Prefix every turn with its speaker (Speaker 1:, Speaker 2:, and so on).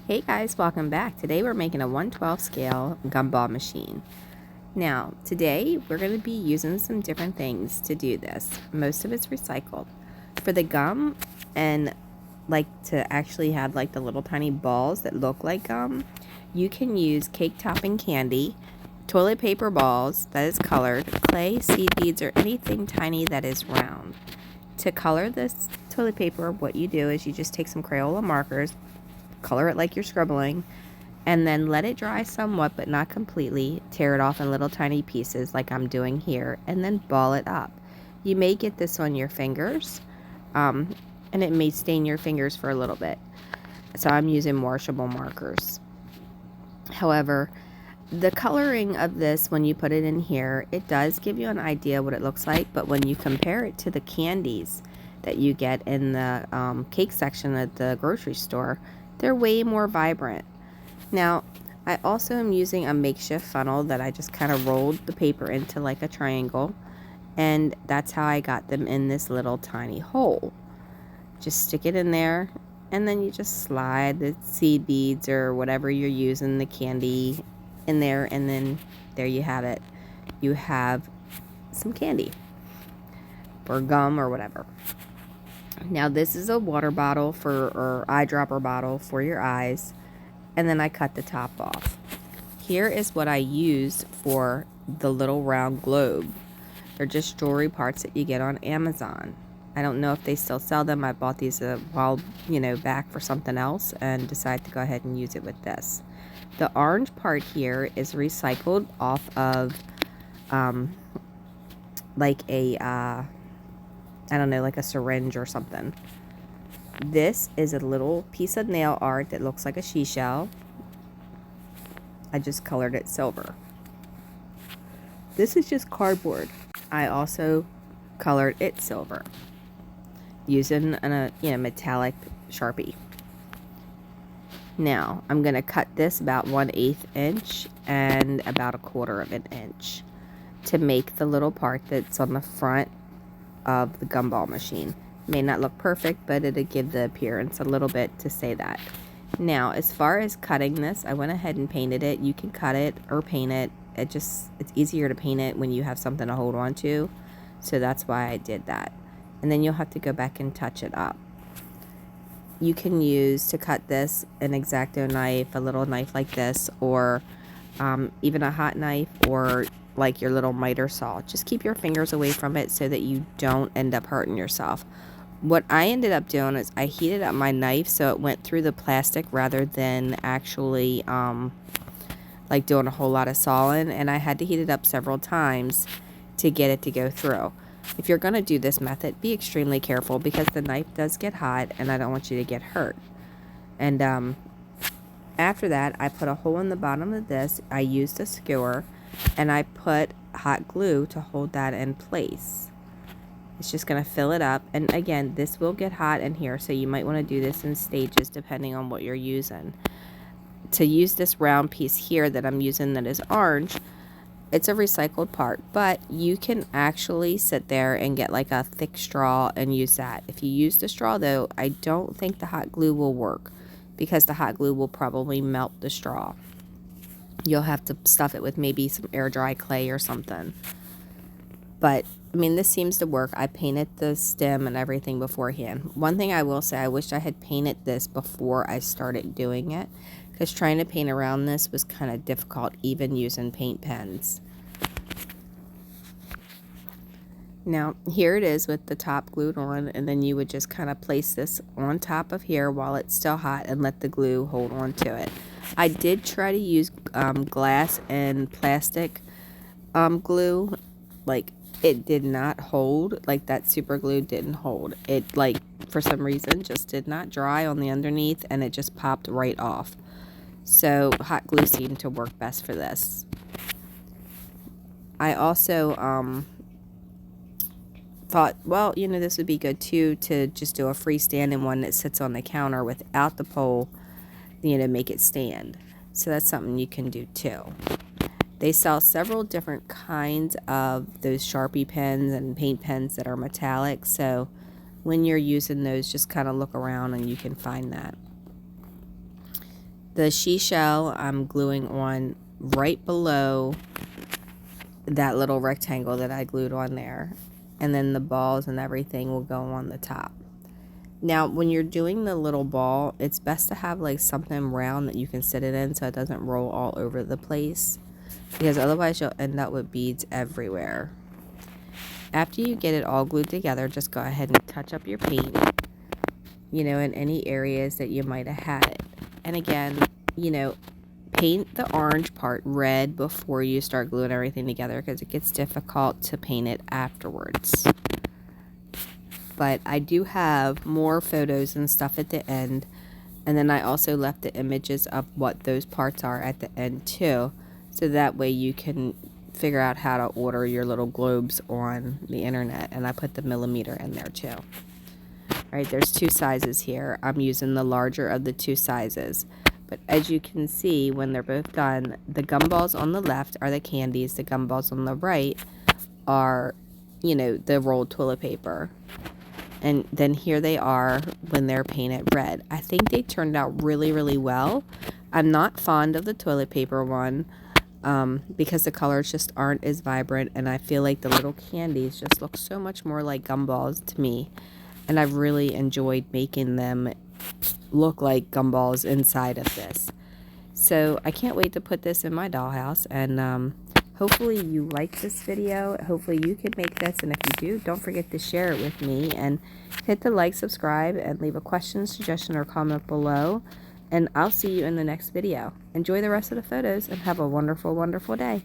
Speaker 1: Hey guys, welcome back. Today we're making a 1/12 scale gumball machine. Now, today we're going to be using some different things to do this. Most of it's recycled. For the gum and to actually have the little tiny balls that look like gum, you can use cake topping candy, toilet paper balls that is colored, clay, seed beads, or anything tiny that is round. To color this toilet paper, what you do is you just take some Crayola markers, color it like you're scribbling, and then let it dry somewhat but not completely. Tear it off in little tiny pieces like I'm doing here, and then ball it up. You may get this on your fingers, and it may stain your fingers for a little bit, so I'm using washable markers. However, the coloring of this, when you put it in here, it does give you an idea what it looks like, but when you compare it to the candies that you get in the cake section at the grocery store, they're way more vibrant. Now, I also am using a makeshift funnel that I just kind of rolled the paper into like a triangle, and that's how I got them in this little tiny hole. Just stick it in there, and then you just slide the seed beads or whatever you're using, the candy, in there, and then there you have it. You have some candy or gum or whatever. Now this is a water bottle or eyedropper bottle for your eyes, and then I cut the top off. Here is what I use for the little round globe. They're just jewelry parts that you get on Amazon. I don't know if they still sell them. I bought these a while back for something else and decided to go ahead and use it with this. The orange part here is recycled off of I don't know, like a syringe or something. This is a little piece of nail art that looks like a seashell. I just colored it silver. This is just cardboard. I also colored it silver using a metallic Sharpie. Now I'm going to cut this about 1/8 inch and about 1/4 of an inch to make the little part that's on the front of the gumball machine. May not look perfect, but it'll give the appearance a little bit to say that. Now, as far as cutting this, I went ahead and painted it. You can cut it or paint it. It's easier to paint it when you have something to hold on to. So that's why I did that. And then you'll have to go back and touch it up. You can use, to cut this, an X-Acto knife, a little knife like this, or even a hot knife, or like your little miter saw. Just keep your fingers away from it so that you don't end up hurting yourself. What I ended up doing is I heated up my knife so it went through the plastic rather than actually doing a whole lot of sawing, and I had to heat it up several times to get it to go through. If you're going to do this method, be extremely careful because the knife does get hot and I don't want you to get hurt. And after that, I put a hole in the bottom of this. I used a skewer and I put hot glue to hold that in place. It's just going to fill it up, and again, this will get hot in here, so you might want to do this in stages depending on what you're using. To use this round piece here that I'm using that is orange, it's a recycled part, but you can actually sit there and get like a thick straw and use that. If you use the straw though, I don't think the hot glue will work because the hot glue will probably melt the straw. You'll have to stuff it with maybe some air dry clay or something. But I mean, this seems to work. I painted the stem and everything beforehand. One thing I will say, I wish I had painted this before I started doing it, because trying to paint around this was kind of difficult, even using paint pens. Now, here it is with the top glued on, and then you would just kind of place this on top of here while it's still hot and let the glue hold on to it. I did try to use glass and plastic glue. It did not hold. That super glue didn't hold. It, for some reason, just did not dry on the underneath, and it just popped right off. So hot glue seemed to work best for this. I also thought, well, this would be good too, to just do a freestanding one that sits on the counter without the pole, make it stand. So that's something you can do too. They sell several different kinds of those Sharpie pens and paint pens that are metallic, so when you're using those, just kind of look around and you can find that. The she shell I'm gluing on right below that little rectangle that I glued on there. And then the balls and everything will go on the top. Now, when you're doing the little ball, it's best to have like something round that you can sit it in so it doesn't roll all over the place, because otherwise you'll end up with beads everywhere. After you get it all glued together, just go ahead and touch up your paint, in any areas that you might have had it. And again, paint the orange part red before you start gluing everything together, because it gets difficult to paint it afterwards. But I do have more photos and stuff at the end, and then I also left the images of what those parts are at the end too, so that way you can figure out how to order your little globes on the internet. And I put the millimeter in there too. Alright, there's two sizes here. I'm using the larger of the two sizes. But as you can see, when they're both done, the gumballs on the left are the candies. The gumballs on the right are, the rolled toilet paper. And then here they are when they're painted red. I think they turned out really, really well. I'm not fond of the toilet paper one because the colors just aren't as vibrant. And I feel like the little candies just look so much more like gumballs to me. And I've really enjoyed making them look like gumballs inside of this. So I can't wait to put this in my dollhouse. And hopefully you like this video. Hopefully you can make this, and if you do, don't forget to share it with me, and hit the like, subscribe, and leave a question, suggestion, or comment below, and I'll see you in the next video. Enjoy the rest of the photos and have a wonderful, wonderful day.